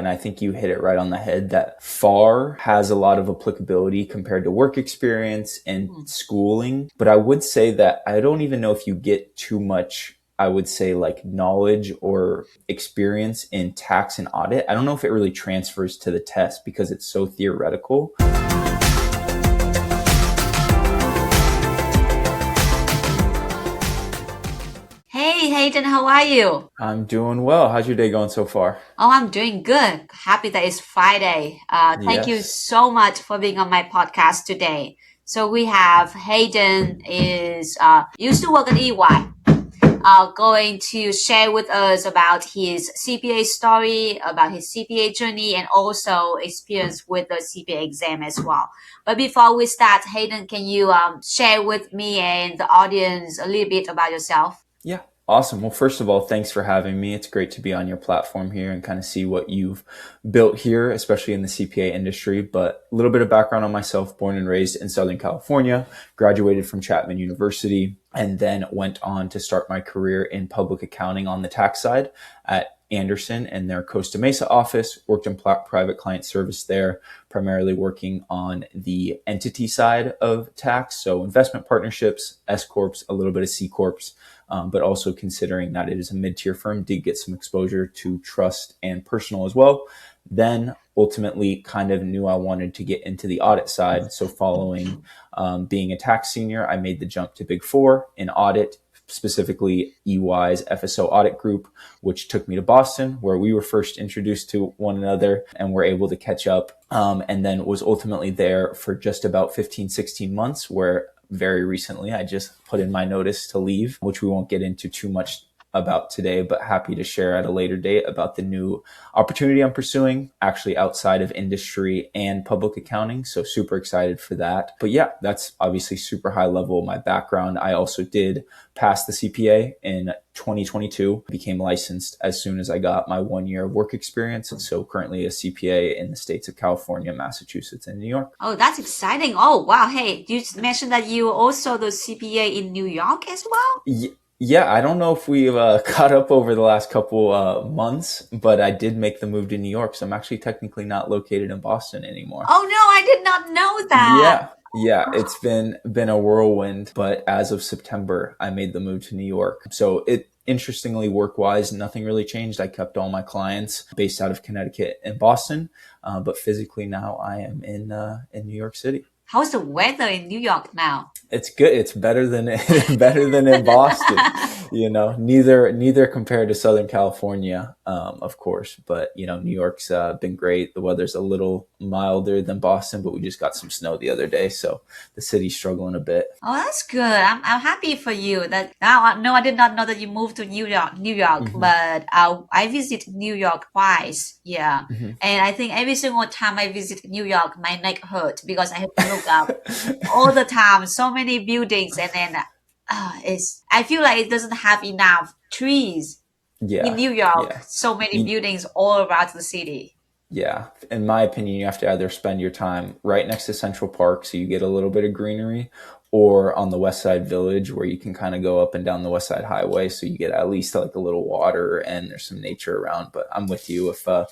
And I think you hit it right on the head that FAR has a lot of applicability compared to work experience and schooling. But I would say that I don't even know if you get too much, I would say, like knowledge or experience in tax and audit. I don't know if it really transfers to the test because it's so theoretical. Hey, Hayden, how are you? I'm doing well. How's your day going so far? Oh, I'm doing good. Happy that it's Friday. Thank you Yes. so much for being on my podcast today. So we have Hayden is used to work at EY. Going to share with us about his CPA story, about his CPA journey, and also experience with the CPA exam as well. But before we start, Hayden, can you share with me and the audience a little bit about yourself? Yeah. Awesome. Well, first of all, thanks for having me. It's great to be on your platform here and kind of see what you've built here, especially in the CPA industry. But a little bit of background on myself, born and raised in Southern California, graduated from Chapman University, and then went on to start my career in public accounting on the tax side at Anderson and their Costa Mesa office, worked in private client service there, primarily working on the entity side of tax. So investment partnerships, S Corps, a little bit of C Corps. But also considering that it is a mid-tier firm, did get some exposure to trust and personal as well. Then ultimately kind of knew I wanted to get into the audit side. So following being a tax senior, I made the jump to Big Four in audit, specifically EY's FSO audit group, which took me to Boston, where we were first introduced to one another and were able to catch up. And then was ultimately there for just about 15, 16 months, where very recently I just put in my notice to leave, which we won't get into too much about today, but happy to share at a later date about the new opportunity I'm pursuing, actually outside of industry and public accounting. So super excited for that. But yeah, that's obviously super high level my background. I also did pass the CPA in 2022, became licensed as soon as I got my 1 year of work experience. And so currently a CPA in the states of California, Massachusetts, and New York. Oh, that's exciting. Oh, wow. Hey, you mentioned that you also the CPA in New York as well? Yeah, I don't know if we've caught up over the last couple months, but I did make the move to New York. So I'm actually technically not located in Boston anymore. Oh, no, I did not know that. Yeah, it's been a whirlwind, but as of September, I made the move to New York. So interestingly, work-wise, nothing really changed. I kept all my clients based out of Connecticut and Boston, but physically now I am in New York City. How's the weather in New York now? It's good. It's better than in Boston. Neither compared to Southern California, of course. But New York's been great. The weather's a little milder than Boston, but we just got some snow the other day, so the city's struggling a bit. Oh, that's good. I'm happy for you. That now, no, I did not know that you moved to New York. Mm-hmm. But I visit New York twice. Yeah, Mm-hmm. and I think every single time I visit New York, my neck hurt because I have to look up all the time. So many buildings, and then I feel like it doesn't have enough trees in New York. Yeah. So many buildings all around the city. Yeah. In my opinion, you have to either spend your time right next to Central Park so you get a little bit of greenery, or on the West Side Village where you can kind of go up and down the West Side Highway so you get at least like a little water and there's some nature around. But I'm with you. If I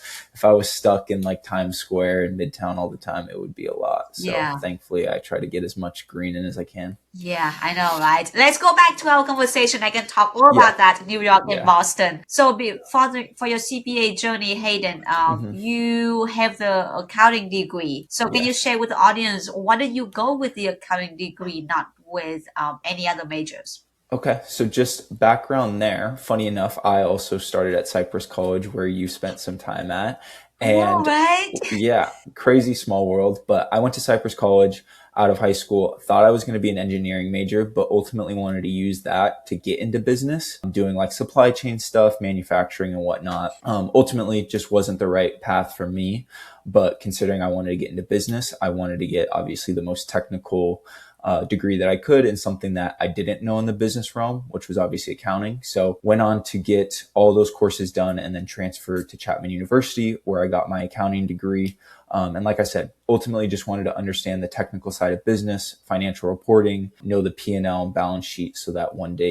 was stuck in like Times Square and Midtown all the time, it would be a lot. So Thankfully, I try to get as much green in as I can. Yeah, I know, right? Let's go back to our conversation. I can talk more about that, New York and Boston. So for your CPA journey, Hayden, you have the accounting degree. So can you share with the audience, why did you go with the accounting degree, not with any other majors? Okay, so just background there. Funny enough, I also started at Cypress College, where you spent some time at. And right? Yeah, crazy small world. But I went to Cypress College out of high school, thought I was going to be an engineering major, but ultimately wanted to use that to get into business, doing like supply chain stuff, manufacturing and whatnot. Ultimately, just wasn't the right path for me. But considering I wanted to get into business, I wanted to get obviously the most technical degree that I could in something that I didn't know in the business realm, which was obviously accounting. So went on to get all those courses done and then transferred to Chapman University, where I got my accounting degree. And like I said, ultimately just wanted to understand the technical side of business, financial reporting, know the P&L and balance sheet so that one day,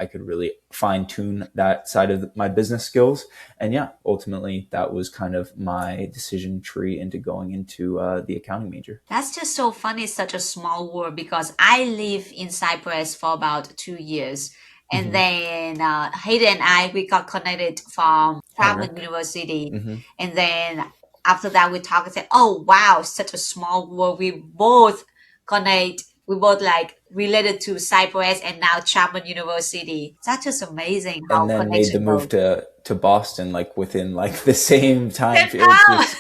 I could really fine tune that side of my business skills. And yeah, ultimately that was kind of my decision tree into going into the accounting major. That's just so funny, such a small world, because I live in Cyprus for about 2 years. And Hmm. then Hayden and I, we got connected from Chapman Henrik. University. Hmm. And then after that, we talked and said, oh, wow, such a small world. We both connect. We both like related to Cyprus and now Chapman University. That's just amazing And how then made the connection move goes. to Boston like within like the same time. Same It's time. just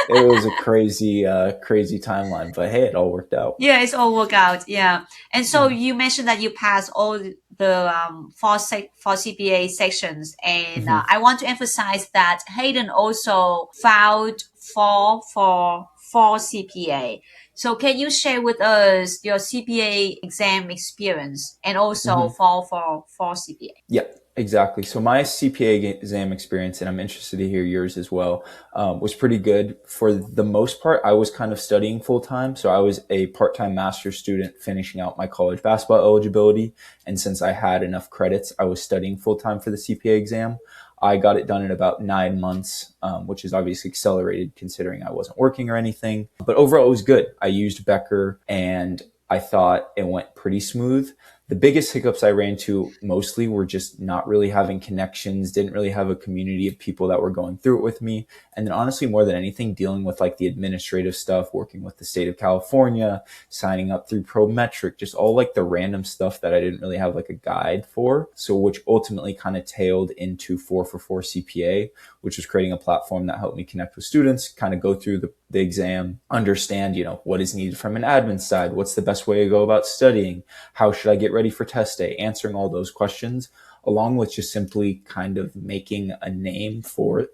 it was a crazy timeline, but hey, it all worked out. Yeah, it's all work out. Yeah. And so Mhm. you mentioned that you passed all the four CPA sections. And Mhm. I want to emphasize that Hayden also filed for CPA. So can you share with us your CPA exam experience and also Mhm. for CPA? Yeah, exactly. So my CPA exam experience, and I'm interested to hear yours as well, was pretty good. For the most part, I was kind of studying full time. So I was a part-time master's student finishing out my college basketball eligibility. And since I had enough credits, I was studying full time for the CPA exam. I got it done in about 9 months, which is obviously accelerated considering I wasn't working or anything. But overall, it was good. I used Becker and I thought it went pretty smooth. The biggest hiccups I ran into mostly were just not really having connections, didn't really have a community of people that were going through it with me. And then honestly, more than anything, dealing with like the administrative stuff, working with the state of California, signing up through Prometric, just all like the random stuff that I didn't really have like a guide for. So which ultimately kind of tailed into 4for4 CPA, which was creating a platform that helped me connect with students, kind of go through the exam, understand, what is needed from an admin side, what's the best way to go about studying, how should I get ready for test day, answering all those questions, along with just simply kind of making a name for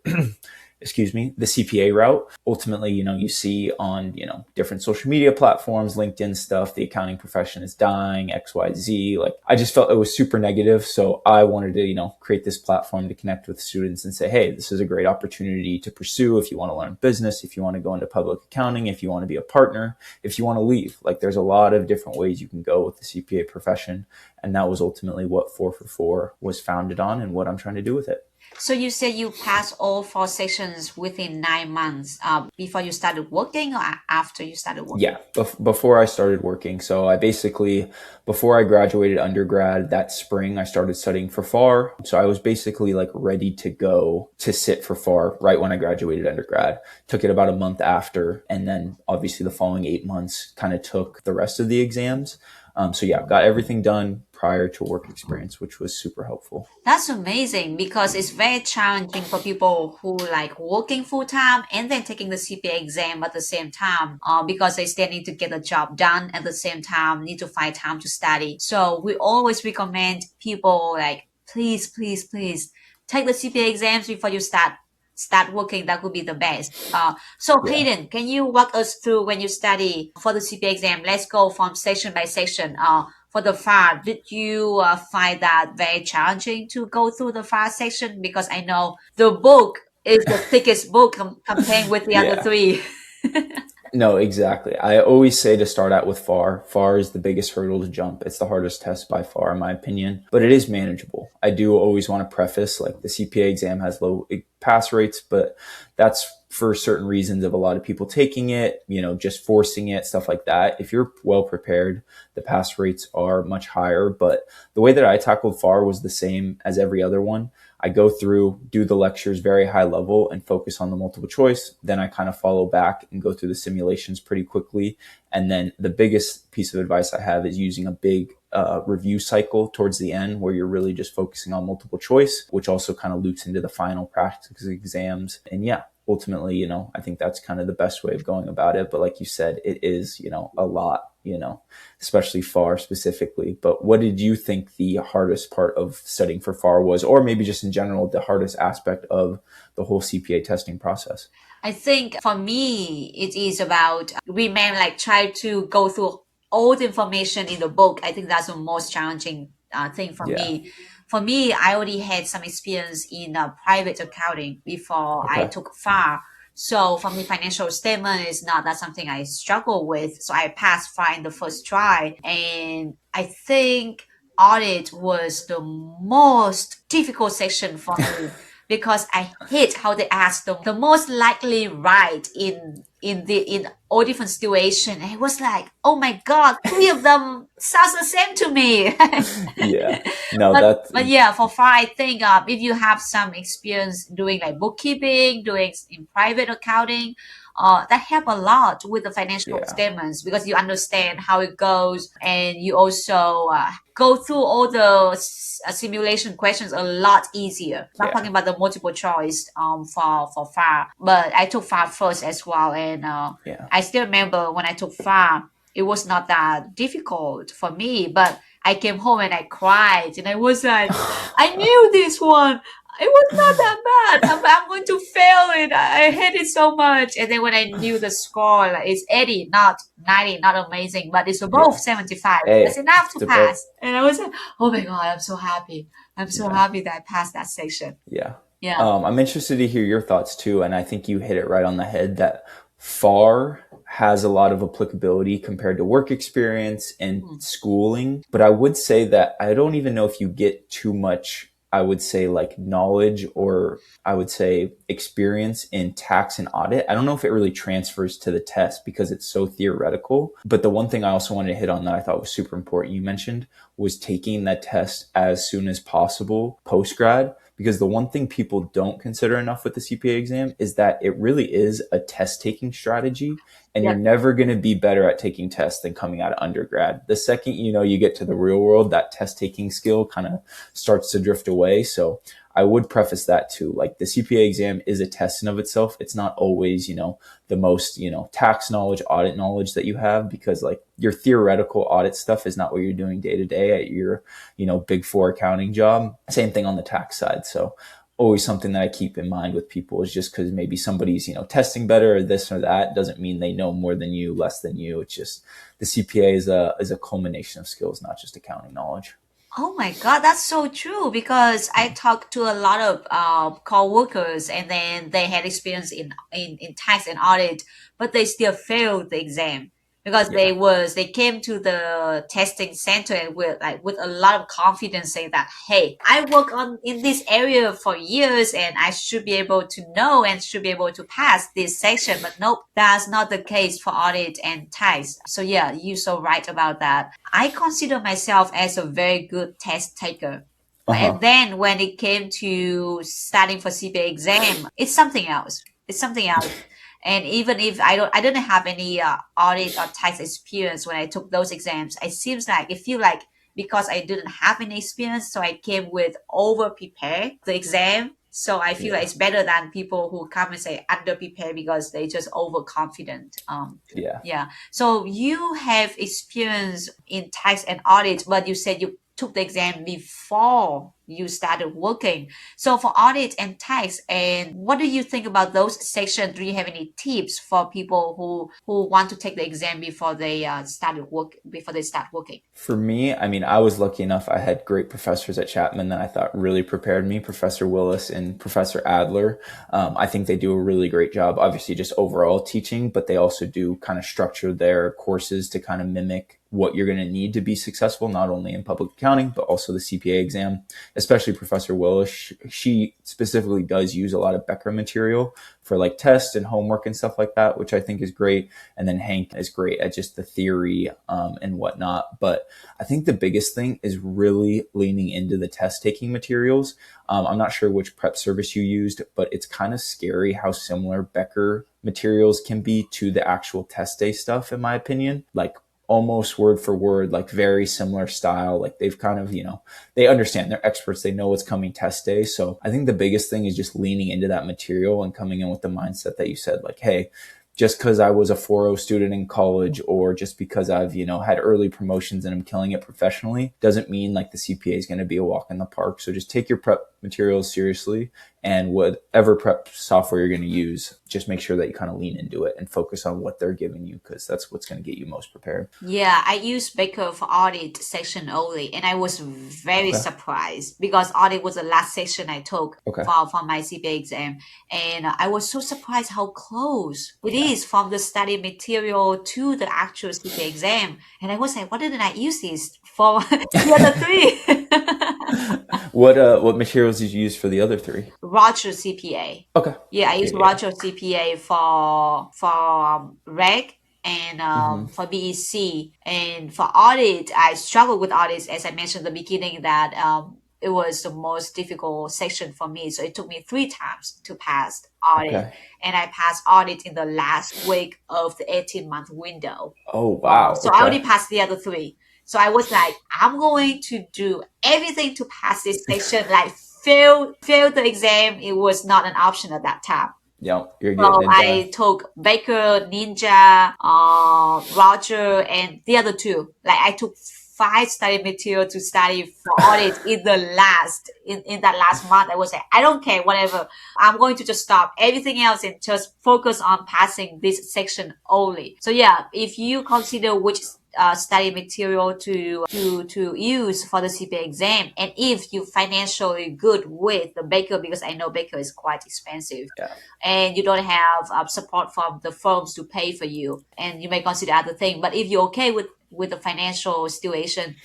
excuse me, the CPA route. Ultimately, you see on, different social media platforms, LinkedIn stuff, the accounting profession is dying, XYZ. Like I just felt it was super negative. So I wanted to, create this platform to connect with students and say, hey, this is a great opportunity to pursue if you want to learn business, if you want to go into public accounting, if you want to be a partner, if you want to leave. Like there's a lot of different ways you can go with the CPA profession. And that was ultimately what 4for4 was founded on and what I'm trying to do with it. So you said you passed all four sections within 9 months before you started working or after you started working? Yeah, before I started working. So I basically, before I graduated undergrad that spring, I started studying for FAR. So I was basically like ready to go to sit for FAR right when I graduated undergrad. Took it about a month after. And then obviously the following 8 months kind of took the rest of the exams. So yeah, got everything done prior to work experience, which was super helpful. That's amazing because it's very challenging for people who like working full time and then taking the CPA exam at the same time because they still need to get the job done at the same time, need to find time to study. So we always recommend people like, please take the CPA exams before you start working. That would be the best. So Yeah. Hayden, can you walk us through when you study for the CPA exam? Let's go from section by section. For the FAR, did you find that very challenging to go through the FAR section? Because I know the book is the thickest book comparing with the other Yeah. three. No, exactly. I always say to start out with FAR. FAR is the biggest hurdle to jump. It's the hardest test by far, in my opinion, but it is manageable. I do always want to preface like the CPA exam has low pass rates, but that's for certain reasons of a lot of people taking it, just forcing it, stuff like that. If you're well prepared, the pass rates are much higher. But the way that I tackled FAR was the same as every other one. I go through, do the lectures very high level and focus on the multiple choice. Then I kind of follow back and go through the simulations pretty quickly. And then the biggest piece of advice I have is using a big review cycle towards the end where you're really just focusing on multiple choice, which also kind of loops into the final practice exams. And yeah, ultimately, I think that's kind of the best way of going about it. But like you said, it is, a lot, especially FAR specifically. But what did you think the hardest part of studying for FAR was, or maybe just in general, the hardest aspect of the whole CPA testing process? I think for me, it is about we may like try to go through all the information in the book. I think that's the most challenging thing for Yeah. me. For me, I already had some experience in private accounting before I Okay. took FAR. So for me, financial statement is not that something I struggle with. So I passed fine the first try. And I think audit was the most difficult section for me because I hate how they ask the most likely right in all different situations. And it was like, oh my God, three of them sounds the same to me. Yeah. No, But yeah, for far I think if you have some experience doing like bookkeeping, doing in private accounting, that help a lot with the financial yeah. statements because you understand how it goes, and you also go through all the simulation questions a lot easier. Not Yeah. talking about the multiple choice for FAR, but I took FAR first as well, and Yeah. I still remember when I took FAR, it was not that difficult for me, but I came home and I cried, and I was like, I knew this one. It was not that bad. I'm going to fail it. I hate it so much. And then when I knew the score, like, it's 80, not 90, not amazing, but it's above Yeah. 75. That's Hey, enough to it's about, pass. And I was like, oh my God, I'm so happy. I'm so yeah. happy that I passed that section. Yeah. Yeah. I'm interested to hear your thoughts too. And I think you hit it right on the head that FAR has a lot of applicability compared to work experience and Mm. schooling. But I would say that I don't even know if you get too much, I would say, like knowledge or I would say experience in tax and audit. I don't know if it really transfers to the test because it's so theoretical. But the one thing I also wanted to hit on that I thought was super important you mentioned was taking that test as soon as possible post grad. Because the one thing people don't consider enough with the CPA exam is that it really is a test taking strategy, and you're Yep. never going to be better at taking tests than coming out of undergrad. The second, you get to the real world, that test taking skill kind of starts to drift away. So I would preface that too. Like the CPA exam is a test in of itself. It's not always, the most, tax knowledge, audit knowledge that you have, because like your theoretical audit stuff is not what you're doing day to day at your, big four accounting job. Same thing on the tax side. So always something that I keep in mind with people is just because maybe somebody's, testing better or this or that doesn't mean they know more than you, less than you. It's just the CPA is a culmination of skills, not just accounting knowledge. Oh my God, that's so true because I talked to a lot of co-workers and then they had experience in tax and audit, but they still failed the exam because Yeah. they came to the testing center and with a lot of confidence saying that, hey, I work on in this area for years and I should be able to know and should be able to pass this section. But nope, that's not the case for audit and tax. So yeah, you're so right about that. I consider myself as a very good test taker. Uh-huh. And then when it came to studying for CPA exam, it's something else. It's something else. And even if I didn't have any audit or tax experience when I took those exams, it seems like it feel like because I didn't have any experience, so I came with over prepare the exam. So I feel like Yeah. it's better than people who come and say under prepare because they just overconfident. Yeah. Yeah. So you have experience in tax and audit, but you said you took the exam before you started working. So for audit and tax, and what do you think about those sections? Do you have any tips for people who want to take the exam before they start working? For me, I mean, I was lucky enough. I had great professors at Chapman that I thought really prepared me, Professor Willis and Professor Adler. I think they do a really great job, obviously just overall teaching, but they also do kind of structure their courses to kind of mimic what you're going to need to be successful, not only in public accounting, but also the CPA exam, especially Professor Willis. She specifically does use a lot of Becker material for like tests and homework and stuff like that, which I think is great. And then Hank is great at just the theory and whatnot. But I think the biggest thing is really leaning into the test taking materials. I'm not sure which prep service you used, but it's kind of scary how similar Becker materials can be to the actual test day stuff, in my opinion. Like almost word for word, like very similar style. Like they've kind of, they understand, they're experts, they know what's coming test day. So I think the biggest thing is just leaning into that material and coming in with the mindset that you said, like, hey, just because I was a 4.0 student in college or just because I've, had early promotions and I'm killing it professionally doesn't mean like the CPA is going to be a walk in the park. So just take your prep materials seriously, and whatever prep software you're going to use, just make sure that you kind of lean into it and focus on what they're giving you, because that's what's going to get you most prepared. Yeah, I use Baker for audit section only, and I was very Okay. surprised because audit was the last section I took Okay. for my CPA exam, and I was so surprised how close it Yeah. is from the study material to the actual CPA exam, and I was like, why didn't I use this for the other three? What materials did you use for the other three? Roger CPA. Okay. Yeah, I use Yeah. Roger CPA for reg and Mm-hmm. for BEC, and for audit. I struggled with audits, as I mentioned at the beginning, that it was the most difficult section for me. So it took me 3 times to pass audit, Okay. and I passed audit in the last week of the 18-month window. Oh, wow. So I already Okay. passed the other 3. So I was like, I'm going to do everything to pass this section. Like fail the exam. It was not an option at that time. Yep. You're getting So it done. I took Baker, Ninja, Roger, and the other 2. Like I took 5 study material to study for audit in that last month. I was like, I don't care, whatever. I'm going to just stop everything else and just focus on passing this section only. So yeah, if you consider which study material to use for the CPA exam, and if you financially good with the Baker, because I know Baker is quite expensive, Yeah. and you don't have support from the firms to pay for you, and you may consider other things. But if you're okay with the financial situation,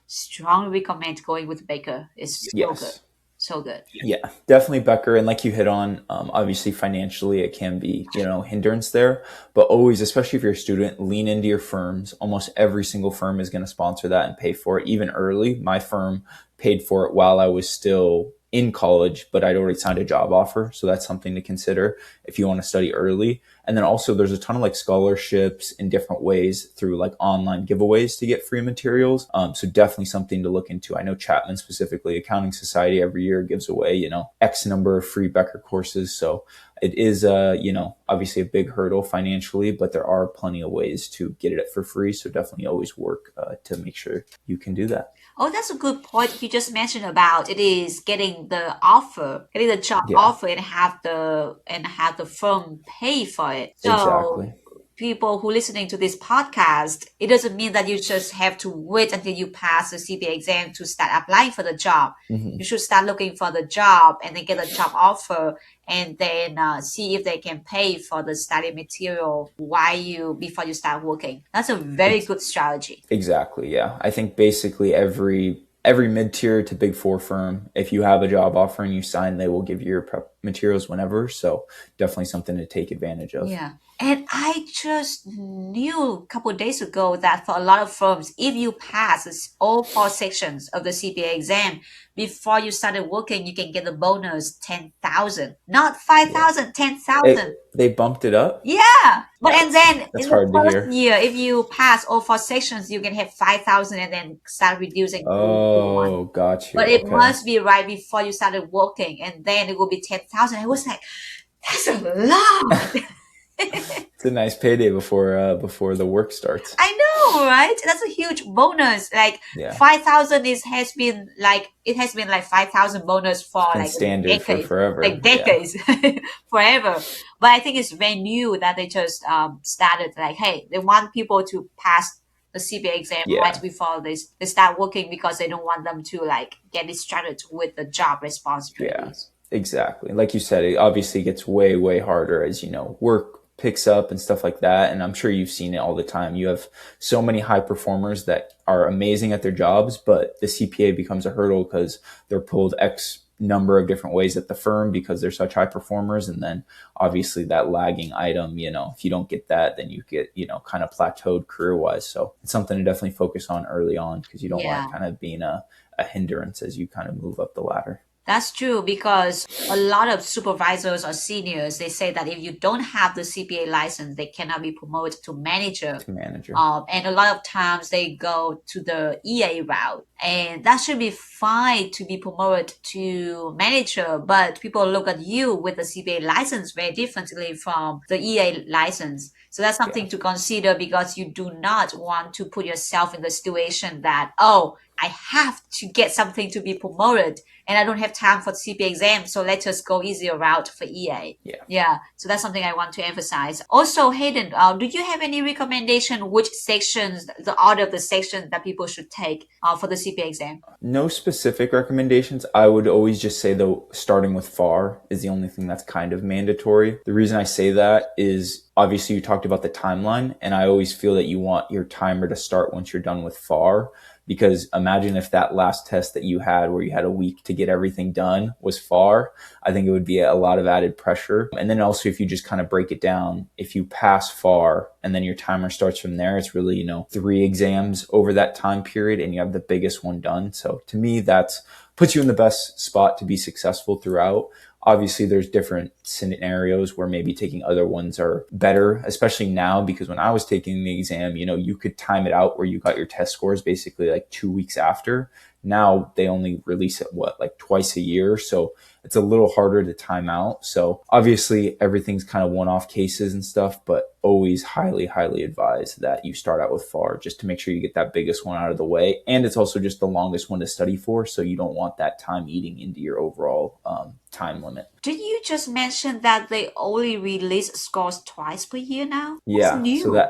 strongly recommend going with Baker. It's so good. Yes. So good. Yeah, definitely Becker. And like you hit on, obviously financially it can be, hindrance there, but always, especially if you're a student, lean into your firms. Almost every single firm is going to sponsor that and pay for it. Even early, my firm paid for it while I was still in college, but I'd already signed a job offer. So that's something to consider if you want to study early. And then also there's a ton of like scholarships in different ways through like online giveaways to get free materials. So definitely something to look into. I know Chapman specifically, Accounting Society, every year gives away, X number of free Becker courses. So it is, obviously a big hurdle financially, but there are plenty of ways to get it for free. So definitely always work to make sure you can do that. Oh, that's a good point you just mentioned about it is getting the offer, getting the job Yeah, offer, and have the firm pay for it. So exactly. people who listening to this podcast, it doesn't mean that you just have to wait until you pass the CPA exam to start applying for the job. Mm-hmm. You should start looking for the job and then get a job offer, and then see if they can pay for the study material before you start working. That's a very good strategy. Exactly. Yeah. I think basically every mid-tier to big four firm, if you have a job offer and you sign, they will give you your prep materials whenever. So definitely something to take advantage of. Yeah. And I just knew a couple of days ago that for a lot of firms, if you pass all 4 sections of the CPA exam before you started working, you can get a bonus 10,000, not 5,000, 10,000. They bumped it up. Yeah. But and then That's in the hard to first hear. year, if you pass all 4 sections, you can have 5,000 and then start reducing to 1. Oh, got you. But it Okay. must be right before you started working, and then it will be 10,000. I was like, that's a lot. It's a nice payday before the work starts. I know, right? That's a huge bonus. Like Yeah. 5,000 has been like 5,000 bonus for Been like standard for decades, forever. like decades, forever. But I think it's very new that they just started like, hey, they want people to pass the CPA exam right before they start working, because they don't want them to like get distracted with the job responsibilities. Yeah, exactly. Like you said, it obviously gets way, way harder as, work picks up and stuff like that. And I'm sure you've seen it all the time. You have so many high performers that are amazing at their jobs, but the CPA becomes a hurdle because they're pulled X number of different ways at the firm because they're such high performers. And then obviously that lagging item, if you don't get that, then you get, kind of plateaued career wise. So it's something to definitely focus on early on, because you don't want to kind of be a hindrance as you kind of move up the ladder. That's true, because a lot of supervisors or seniors, they say that if you don't have the CPA license, they cannot be promoted to manager. To manager. And a lot of times they go to the EA route. And that should be fine to be promoted to manager, but people look at you with the CPA license very differently from the EA license. So that's Yeah. something to consider, because you do not want to put yourself in the situation that, oh, I have to get something to be promoted and I don't have time for the CPA exam. So let's just go easier route for EA. Yeah. Yeah. So that's something I want to emphasize. Also, Hayden, do you have any recommendation which sections, the order of the sections that people should take for the CPA exam? No specific recommendations. I would always just say, though, starting with FAR is the only thing that's kind of mandatory. The reason I say that is obviously you talked about the timeline, and I always feel that you want your timer to start once you're done with FAR. Because imagine if that last test that you had where you had a week to get everything done was FAR, I think it would be a lot of added pressure. And then also if you just kind of break it down, if you pass FAR and then your timer starts from there, it's really, 3 exams over that time period and you have the biggest one done. So to me, that's puts you in the best spot to be successful throughout. Obviously, there's different scenarios where maybe taking other ones are better, especially now, because when I was taking the exam, you could time it out where you got your test scores basically like 2 weeks after. Now they only release it, like twice a year. So it's a little harder to time out. So obviously everything's kind of one-off cases and stuff, but always highly, highly advised that you start out with FAR just to make sure you get that biggest one out of the way. And it's also just the longest one to study for. So you don't want that time eating into your overall time limit. Did you just mention that they only release scores twice per year now? Yeah. That's new.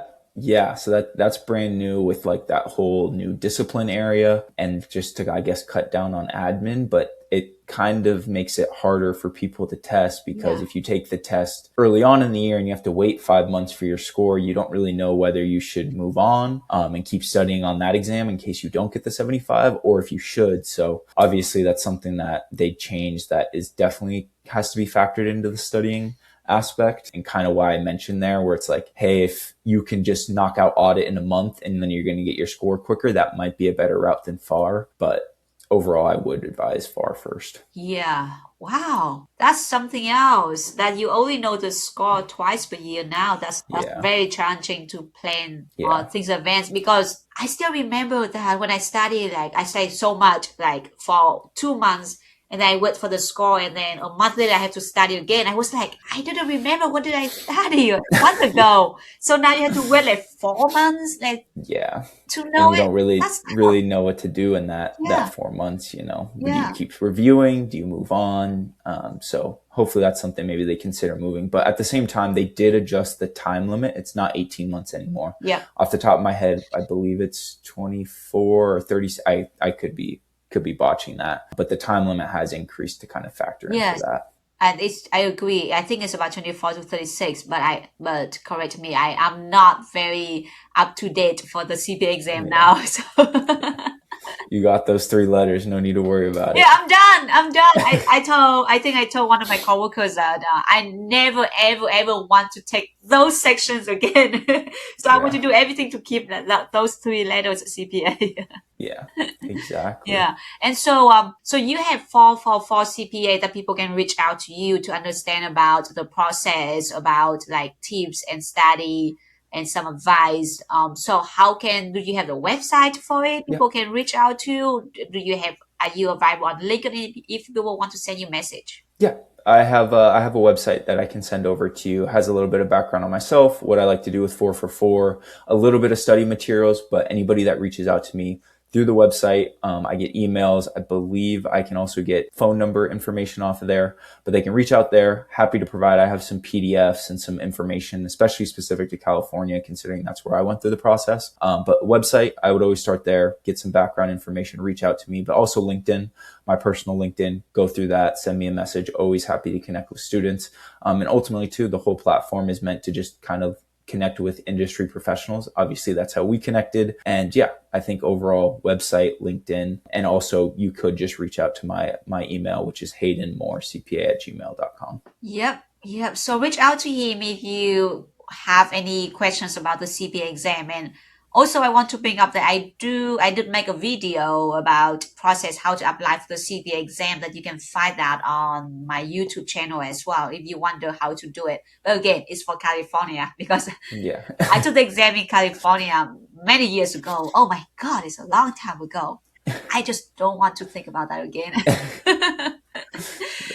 So that's brand new with like that whole new discipline area, and just to, I guess, cut down on admin, but it kind of makes it harder for people to test, because if you take the test early on in the year and you have to wait 5 months for your score, you don't really know whether you should move on and keep studying on that exam in case you don't get the 75, or if you should. So obviously that's something that they changed that is definitely has to be factored into the studying aspect, and kind of why I mentioned there where it's like, hey, if you can just knock out audit in a month and then you're going to get your score quicker, that might be a better route than FAR. But overall, I would advise FAR first. Yeah. Wow. That's something else, that you only know the score twice per year now. That's very challenging to plan things in advance, because I still remember that when I studied, I studied so much, for 2 months, and then I wait for the score, and then a month later I have to study again. I was like, I didn't remember what did I study a month ago. So now you have to wait 4 months, to know and you it. don't really know what to do in that 4 months. Do you keep reviewing? Do you move on? So hopefully that's something maybe they consider moving. But at the same time, they did adjust the time limit. It's not 18 months anymore. Yeah. Off the top of my head, I believe it's 24 or 30. I could be botching that, but the time limit has increased to kind of factor into that. And I agree. I think it's about 24 to 36, but correct me, I am not very up to date for the CPA exam now. So You got those 3 letters. No need to worry about it. Yeah, I'm done. I think I told one of my coworkers that I never, ever want to take those sections again. So I want to do everything to keep those 3 letters CPA. Yeah, exactly. Yeah. And so you have four CPA that people can reach out to you to understand about the process, about tips and study and some advice. So do you have a website for it? People can reach out to. Are you available on LinkedIn if people want to send you a message? Yeah. I have a website that I can send over to you. It has a little bit of background on myself, what I like to do with 4 for 4, a little bit of study materials, but anybody that reaches out to me through the website, I get emails. I believe I can also get phone number information off of there, but they can reach out there. Happy to provide. I have some PDFs and some information, especially specific to California, considering that's where I went through the process. But website, I would always start there, get some background information, reach out to me, but also LinkedIn, my personal LinkedIn, go through that, send me a message. Always happy to connect with students. And ultimately too, the whole platform is meant to just kind of connect with industry professionals. Obviously, that's how we connected. And I think overall website, LinkedIn, and also you could just reach out to my email, which is haydenmorecpa@gmail.com. Yep. So reach out to him if you have any questions about the CPA exam. And also, I want to bring up that I did make a video about process how to apply for the CPA exam, that you can find that on my YouTube channel as well if you wonder how to do it. But again, it's for California, because I took the exam in California many years ago. Oh my God, it's a long time ago. I just don't want to think about that again.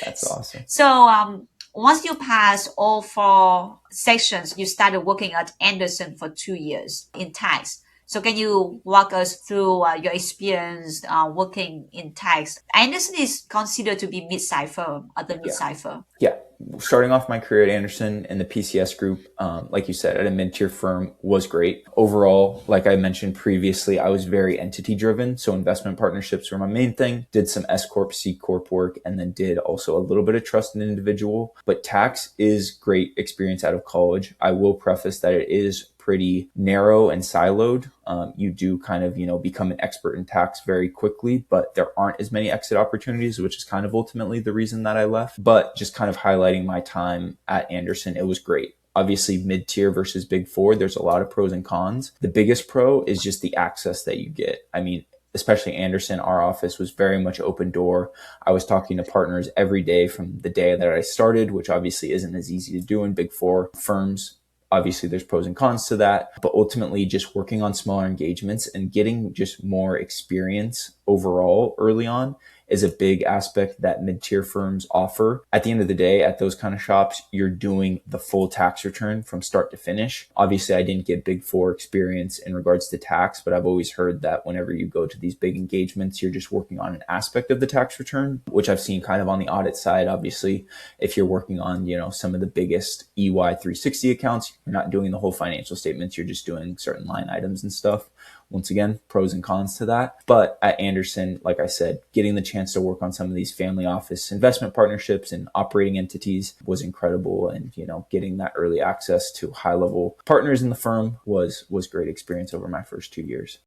That's awesome. So once you pass all 4 sections, you started working at Anderson for 2 years in tax. So can you walk us through your experience working in tax? Anderson is considered to be mid-sized firm, at the mid-sized firm. Yeah. Starting off my career at Anderson in the PCS group, like you said, at a mid-tier firm was great. Overall, like I mentioned previously, I was very entity driven. So investment partnerships were my main thing. Did some S Corp, C Corp work, and then did also a little bit of trust and individual. But tax is great experience out of college. I will preface that it is pretty narrow and siloed. You do kind of, become an expert in tax very quickly, but there aren't as many exit opportunities, which is kind of ultimately the reason that I left. But just kind of highlighting my time at Anderson, it was great. Obviously, mid-tier versus big four, there's a lot of pros and cons. The biggest pro is just the access that you get. I mean, especially Anderson, our office was very much open door. I was talking to partners every day from the day that I started, which obviously isn't as easy to do in big four firms. Obviously, there's pros and cons to that, but ultimately just working on smaller engagements and getting just more experience overall early on is a big aspect that mid-tier firms offer. At the end of the day, at those kind of shops, you're doing the full tax return from start to finish. Obviously, I didn't get big four experience in regards to tax, but I've always heard that whenever you go to these big engagements, you're just working on an aspect of the tax return, which I've seen kind of on the audit side. Obviously, if you're working on, some of the biggest EY 360 accounts, you're not doing the whole financial statements. You're just doing certain line items and stuff. Once again, pros and cons to that. But at Anderson, like I said, getting the chance to work on some of these family office investment partnerships and operating entities was incredible. And, getting that early access to high level partners in the firm was great experience over my first 2 years.